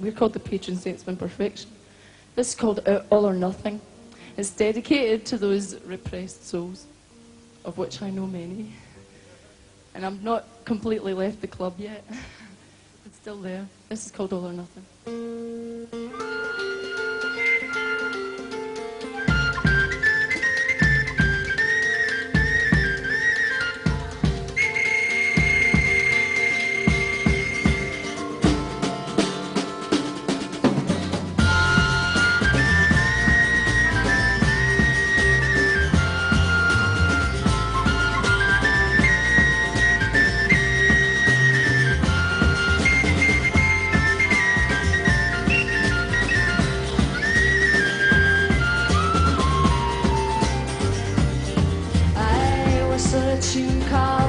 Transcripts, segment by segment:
We're called the patron saints of imperfection. This is called All or Nothing. It's dedicated to those repressed souls, of which I know many. And I'm not completely left the club yet. It's still there. This is called All or Nothing.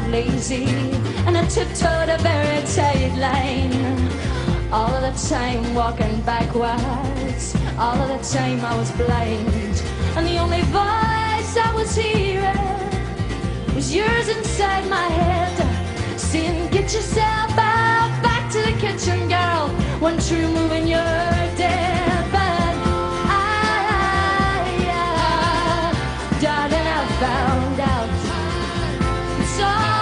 Lazy, and I tiptoed a very tight line. All of the time walking backwards, all of the time I was blind, and the only voice I was hearing was yours inside my head, saying, get yourself out, back to the kitchen, girl. One true move and you're dead. But darling, I found out it's all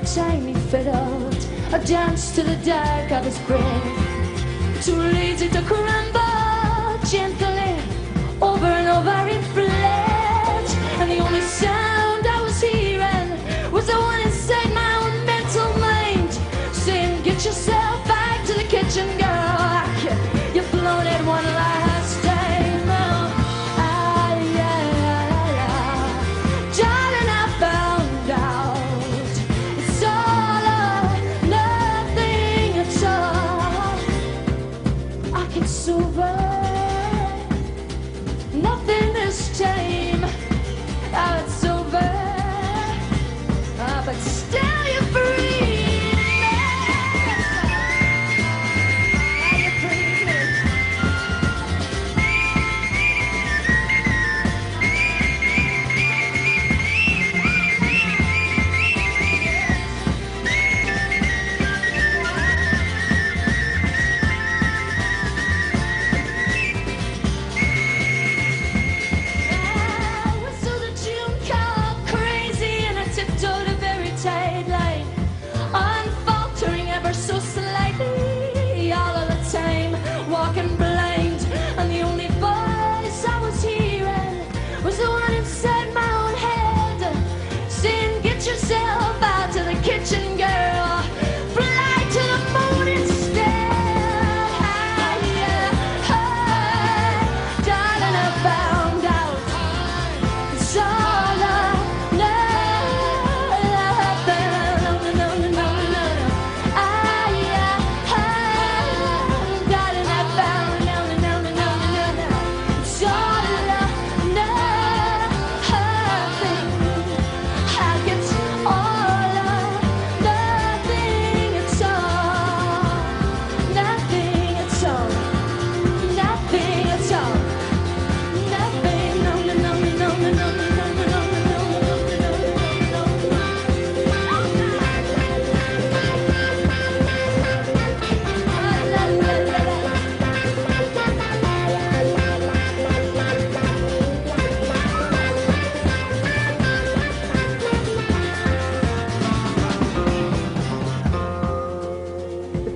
time he fiddled, I danced to the dark of his breath, too lazy to crumble gently, over and over in flesh. And the only sound I was hearing was the one inside my own mental mind, saying, get yourself back to the kitchen, girl. You've blown it one last time. Darling, I found out it's over, nothing this time. Oh, it's over, but still you're free.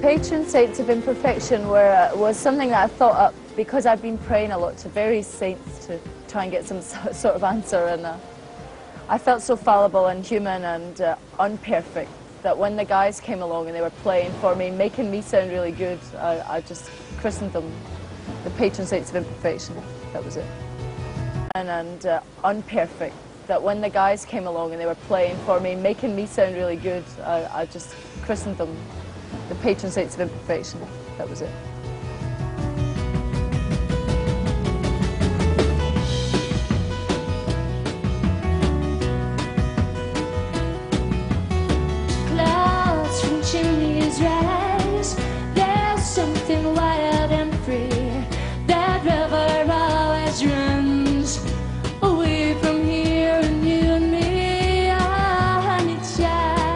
Patron saints of imperfection was something that I thought up because I've been praying a lot to various saints to try and get some sort of answer, and I felt so fallible and human and unperfect that when the guys came along and they were playing for me, making me sound really good, I just christened them the patron saints of imperfection. That was it. And unperfect, that when the guys came along and they were playing for me, making me sound really good, I just christened them the patron saints of imperfection. That was it. Clouds from chimneys rise, there's something wild and free. That river always runs away from here, and you and me, honey child.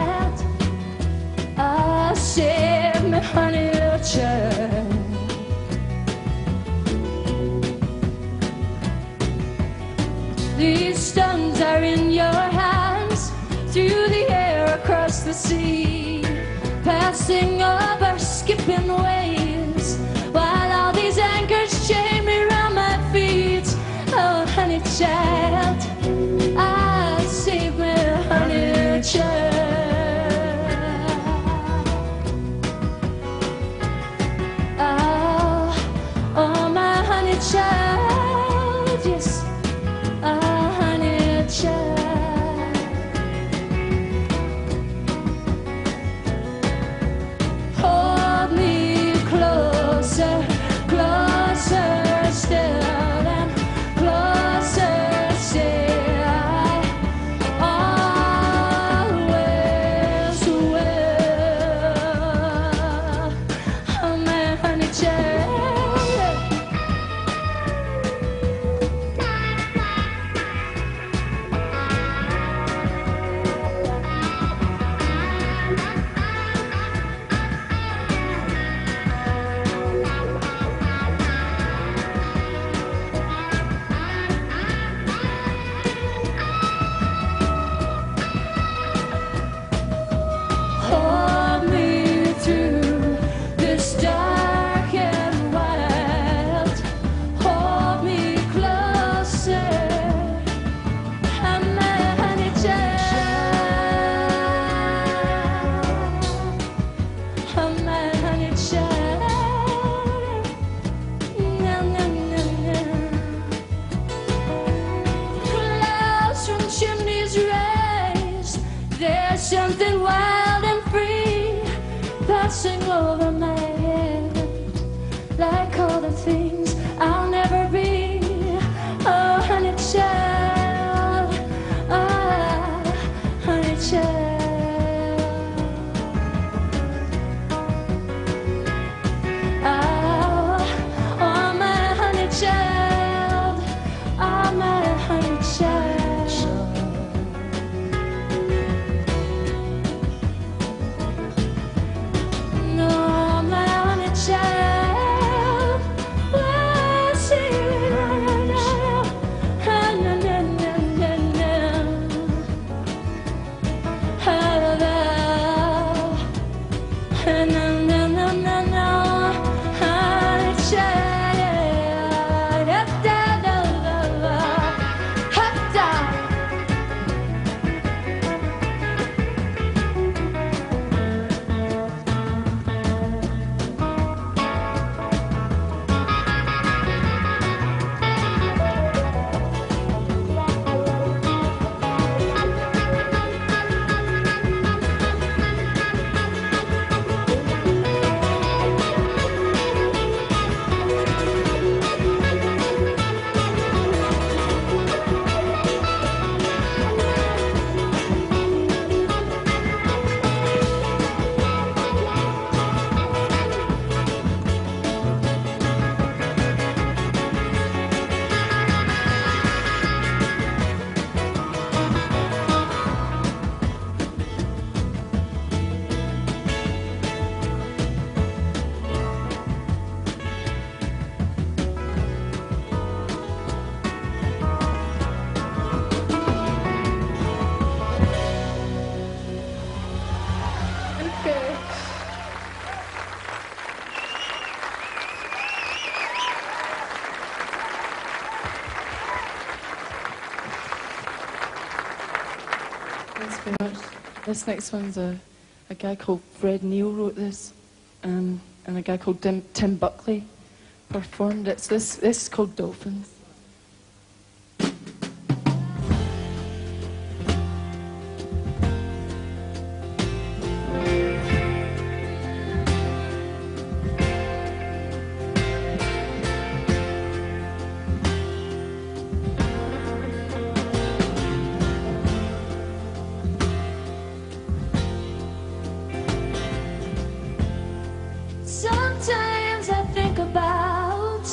the sea, passing over, skipping waves, while all these anchors chain me round my feet. Oh, honey child, ah, save me, honey child. Oh, my honey child, yes, ah, honey child. Hold me closer, closer still, and closer still. I always will. Oh, my honey child. Hold me through this dark and wild. Hold me closer, I'm my honey child. I'm my honey child. No, no, no, no. Clouds from chimneys rise. There's something wild and free passing over my head, like all the things I'll never be. Oh, honey child, ah, honey child. Oh, my honey child, oh, my honey child. No, my honey child, well, see, no, no, no, no, no, no, no, no. No, no, no, no, no, honey child. Da, da, da, da, da. Ha, da. Okay. Thanks very much. This next one's a guy called Fred Neal wrote this, and a guy called Tim Buckley performed it. So this is called Dolphins. Sometimes I think about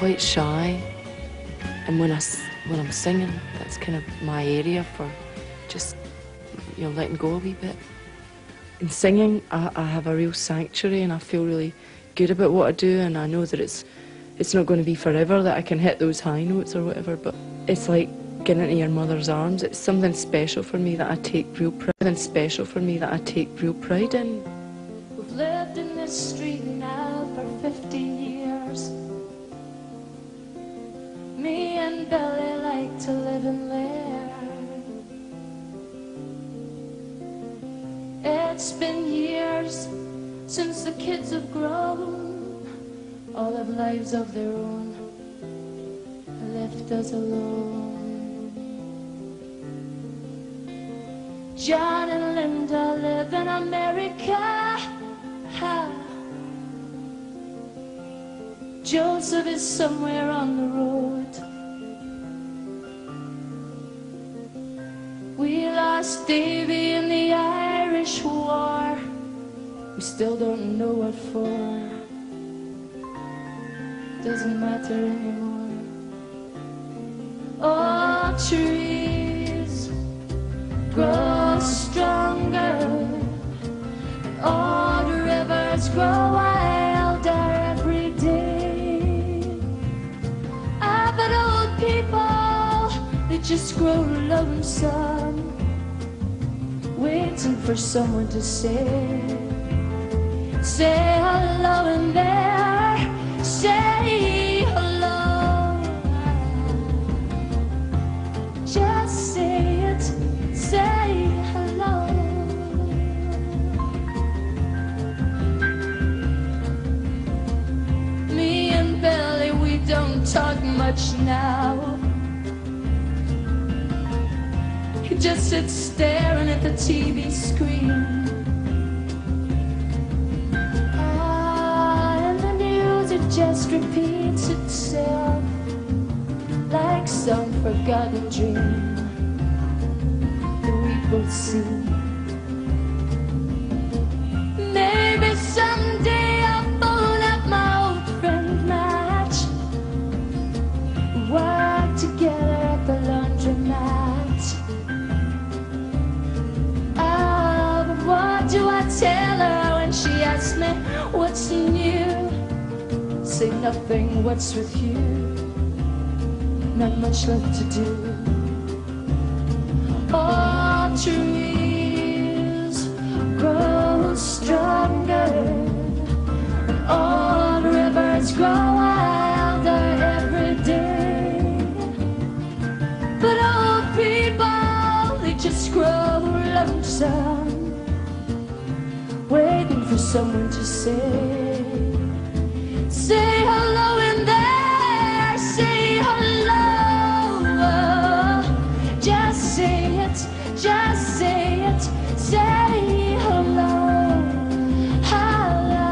quite shy, and when I'm singing, that's kind of my area for just, you know, letting go a wee bit. In singing, I have a real sanctuary, and I feel really good about what I do, and I know that it's not going to be forever that I can hit those high notes or whatever, but it's like getting into your mother's arms. It's something special for me that I take real pride in. We've lived in this street now for 15 years. Me and Billy like to live and learn. It's been years since the kids have grown, all have lives of their own, left us alone. John and Linda live in America. Joseph is somewhere on the road. We lost Davy in the Irish War. We still don't know what for. Doesn't matter anymore. Oh, trees grow stronger, and all the rivers grow wilder every day. I've had old people, they just grow lonesome, waiting for someone to say hello in there, say hello. Just say it, say hello. Me and Billy, we don't talk much now. He just sits staring at the TV screen. And the news, it just repeats itself like some forgotten dream that we both see. Maybe someday I'll phone up my old friend Matt. Work together at the laundromat. Ah, but what do I tell her when she asks me what's new? Say nothing, what's with you? Not much left to do. All trees grow stronger, and all rivers grow wilder every day. But old people, they just grow lonesome, waiting for someone to say hello in there, say hello. Just say it, say hello, hello,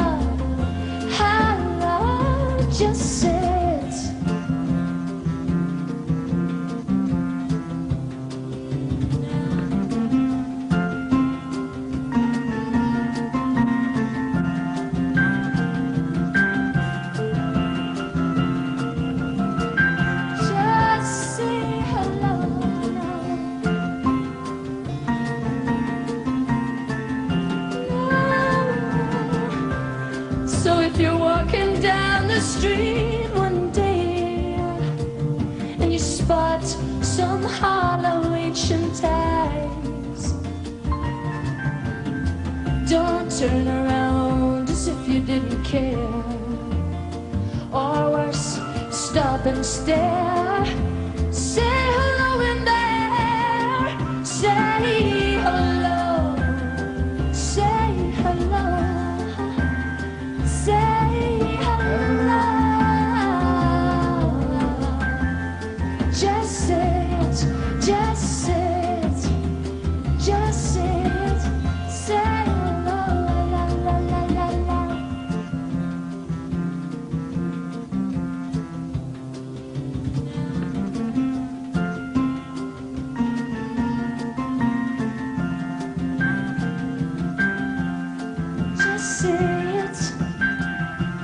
hello, just say it. Just say hello. So if you're walking down the street one day and you spot some hollow ancient ties, don't turn around as if you didn't care, or worse, stop and stare. Say hello in there, say hello, say hello. Say hello. Just say it, just say it, just say it. Say hello, la la la la la. Just say it,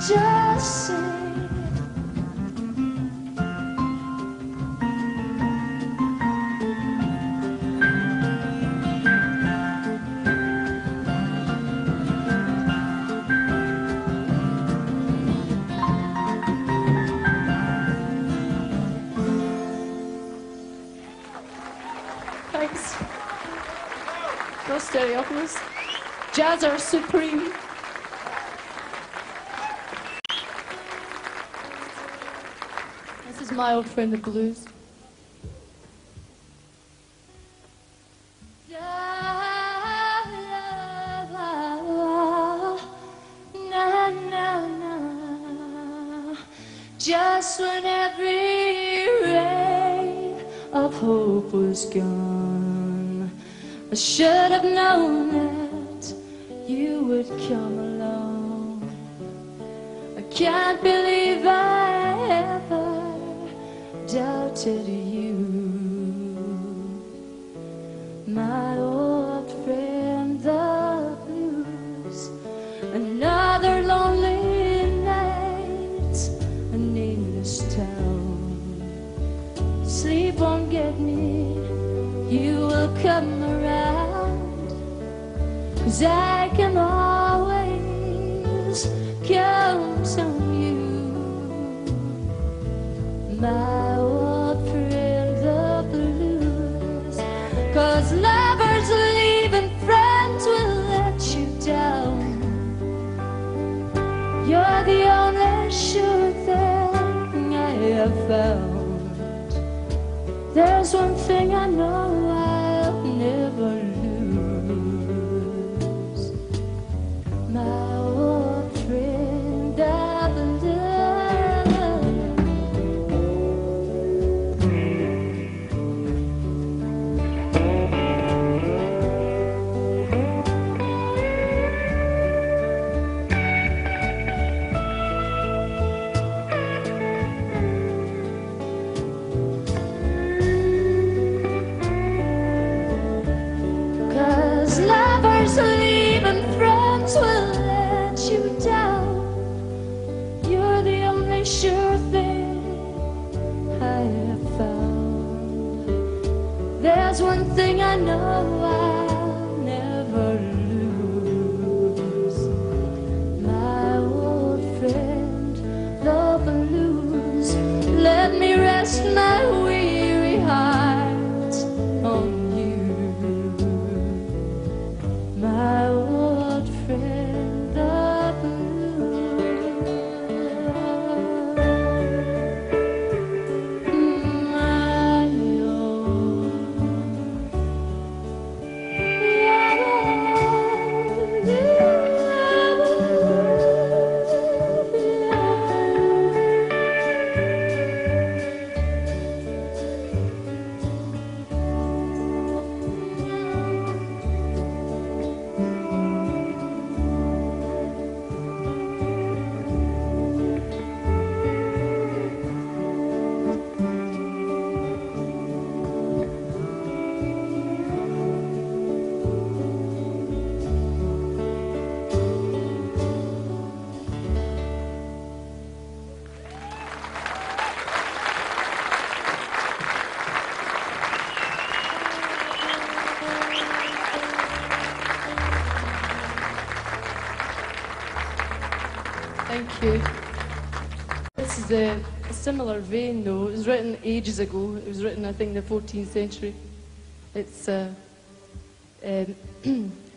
just say it. Stereopolis. Jazzer Supreme. This is my old friend, the blues. Just when every ray of hope was gone, I should have known that you would come along. I can't believe I ever doubted you, my old friend, the blues. Another lonely night, a nameless town. Sleep won't get me, you will come around, 'cause I can always count on you, my old friend, the blues. 'Cause lovers leave and friends will let you down. You're the only sure thing I have found. There's one thing I know I'll never lose, my old friend, the blues. 'Cause lovers leave and friends will let you down. You're the only sure thing I have found. There's one thing I know I'll never lose, my old friend, the blues. Let me rest my weary heart on you, my old friend, the blues. My Thank you. This is a similar vein, though. It was written ages ago. It was written, I think, in the 14th century. It's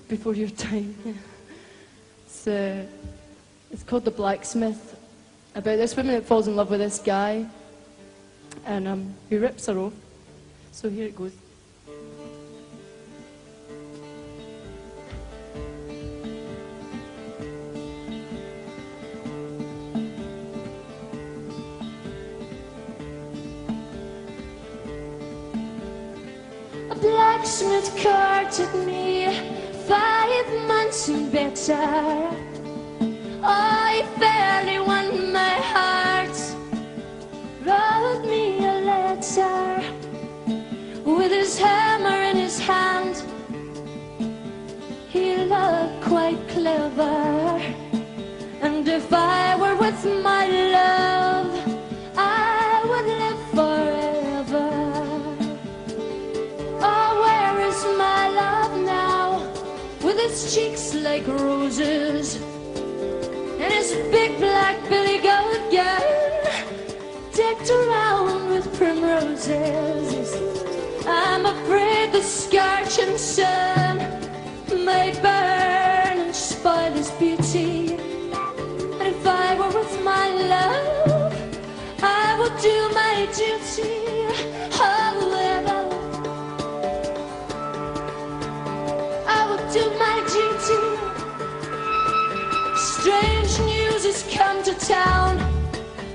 before your time. It's called The Blacksmith, about this woman that falls in love with this guy, and he rips her off. So here it goes. A blacksmith courted me 5 months and better. I fairly won my heart, wrote me a letter with his hammer in his hand. He looked quite clever, and if I were with my love, I would live forever. Oh, where is my love now, with his cheeks like roses and his big black billy goat gown decked around with primroses? I'm afraid the scorching sun may burn and spoil his beauty. And if I were with my love, I would do my duty. However, I would do my duty. Strange news has come to town.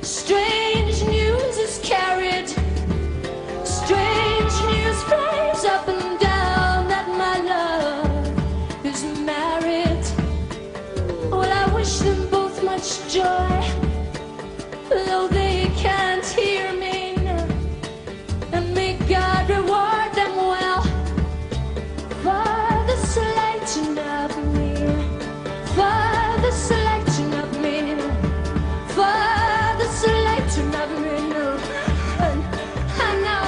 Strange news is carried. Strange news flies up and down that my love is married. Well, I wish them both much joy, though they can't hear me now. And may God reward them well for the slighting of me, for the slighting of me, for the slighting of me. I know.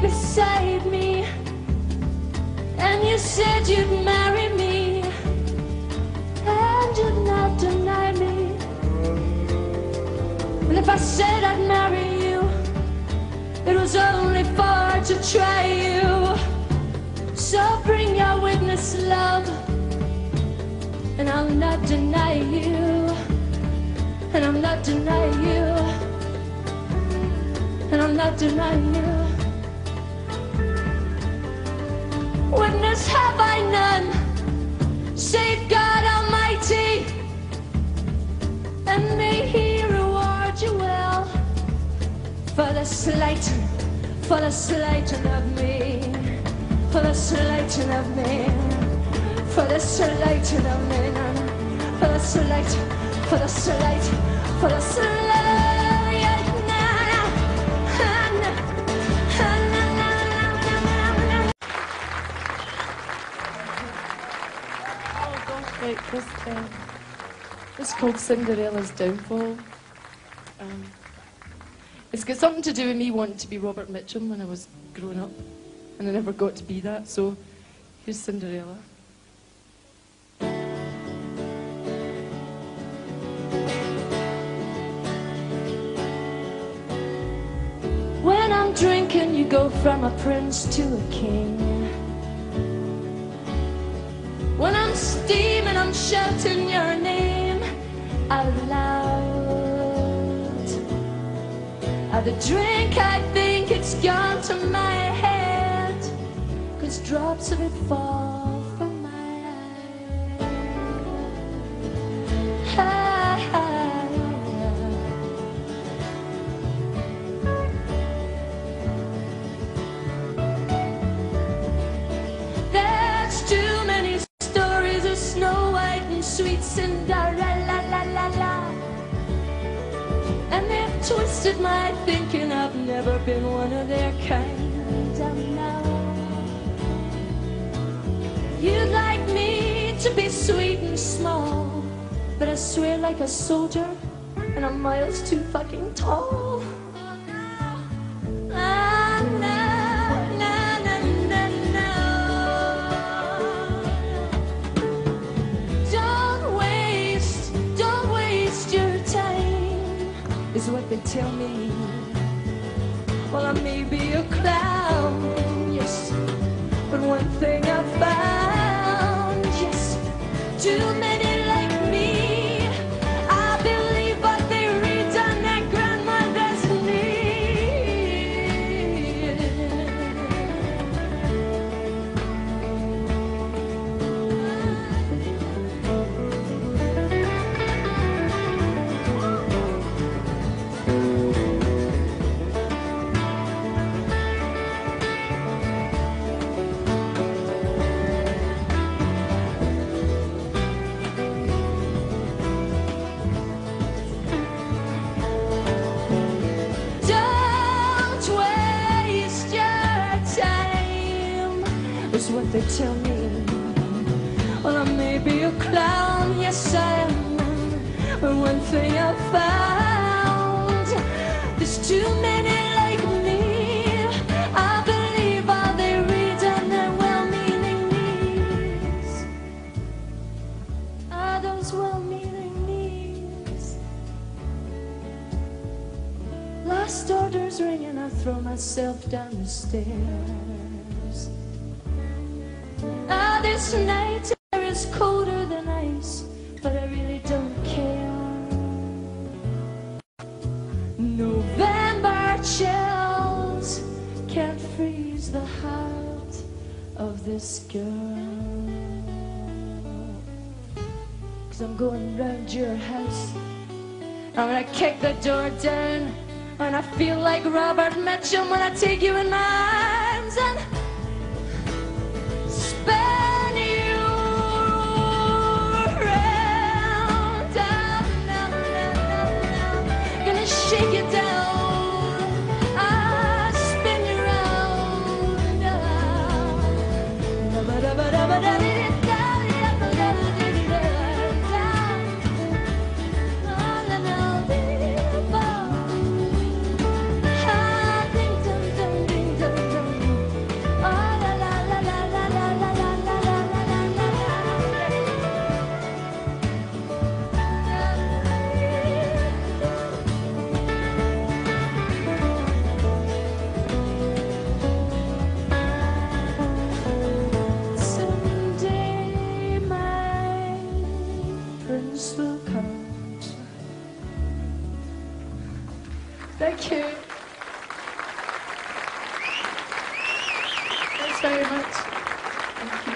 Beside me, and you said you'd marry me, and you'd not deny me. And if I said I'd marry you, it was only for to try you. So bring your witness, love, and I'll not deny you, and I'll not deny you, and I'll not deny you. Witness have I none, save God Almighty, and may He reward you well for the slighting of me, for the slighting of me, for the slighting of me, for the slighting, for the slighting, for the slighting. This is called Cinderella's Downfall. It's got something to do with me wanting to be Robert Mitchum when I was growing up, and I never got to be that, so here's Cinderella. When I'm drinking, you go from a prince to a king. When I'm steaming, I'm shouting your name out loud. The drink, I think it's gone to my head, 'cause drops of it fall from my eye. There's too many stories of Snow White and sweet Cinderella, la la la. And they've twisted my thinking. I've never been one of their kind. I know you'd like me to be sweet and small, but I swear like a soldier, and I'm miles too fucking tall. Is what they tell me. Well, I may be a clown, yes, but one thing I found, yes, too many like me, I believe what they read on their grandmother's knee. tell me, well, I may be a clown, yes I am, but one thing I found, there's too many like me. I believe all they read and their well-meaning needs are those well-meaning needs. Last orders ringing, I throw myself down the stairs. Ah, this night air is colder than ice, but I really don't care. November chills can't freeze the heart of this girl. 'Cause I'm going round your house, I'm gonna kick the door down, and I feel like Robert Mitchum when I take you in my arms and spin you around. Down, down, down, down, down. Gonna shake you down, I spin you round. Someday my prince will come. Thank you. Thanks very much. Thank you.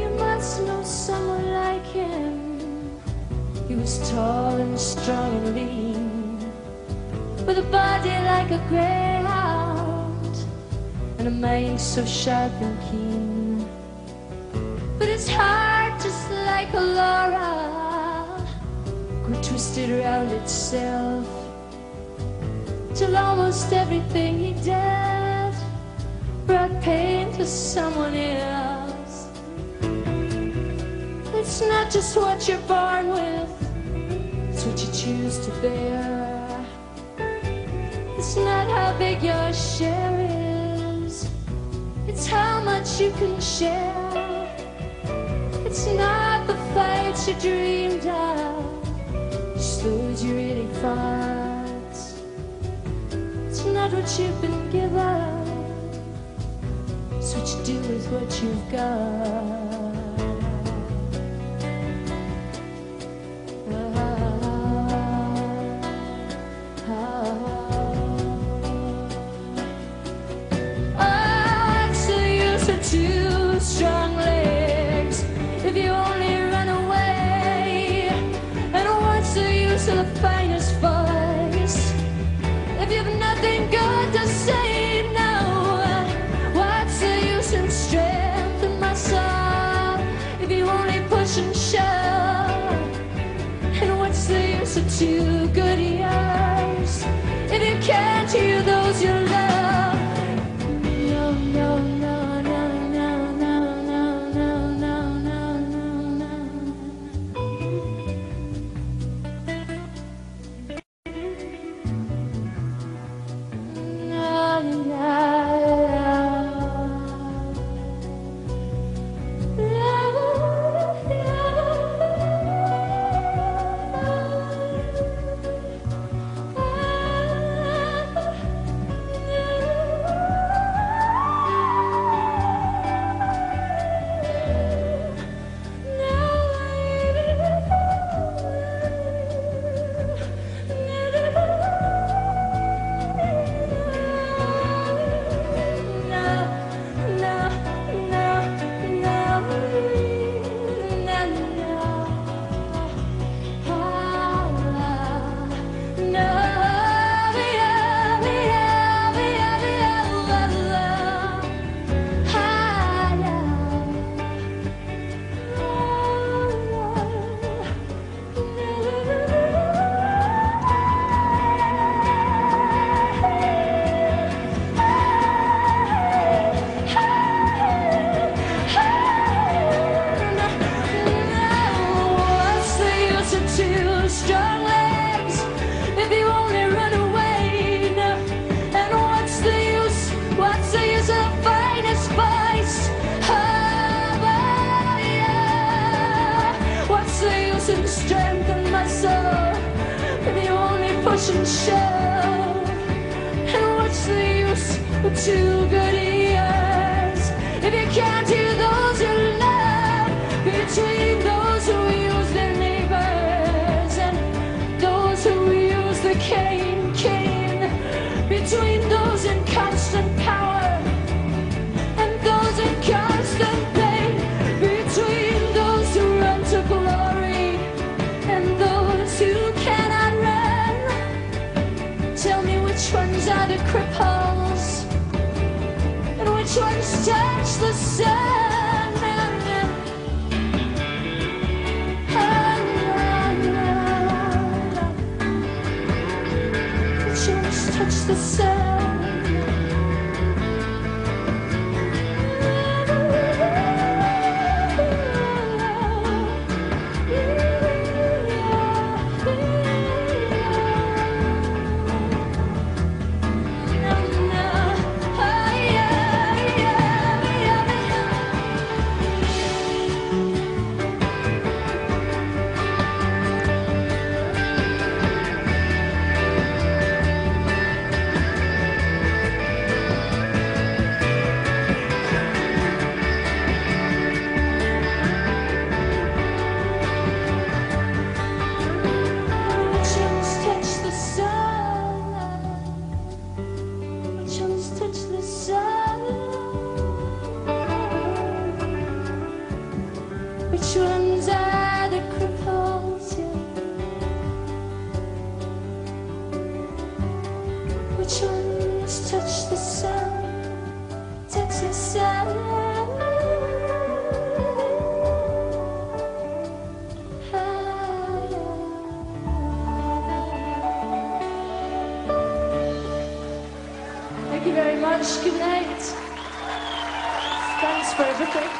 You must know someone like him. He was tall and strong and lean, with a body like a greyhound, and a mind so sharp and keen. But his heart, just like a laurel, grew twisted around itself, till almost everything he did brought pain to someone else. It's not just what you're born with, it's what you choose to bear. It's not how big your share is, it's how much you can share. It's not the fights you dreamed of, just those you really fought. It's not what you've been given, it's what you do with what you've got. Two strong legs if you only run away, and what's the use of the finest voice if you've nothing good to say? No, what's the use in strength in my soul if you only push and shove? And what's the use of two good ears if you can't hear those you love? No, no, no. two good ears. If you can't hear those you love, between those who use their neighbors and those who use the cane, between those in constant power and those in constant pain, between those who run to glory and those who cannot run. Tell me which ones are the cripples and which ones touch the sun. Which ones touch the sun. Which ones are the cripples? Which ones touch the sun? Touch the sun. Thank you very much. Good night. Thanks for everything.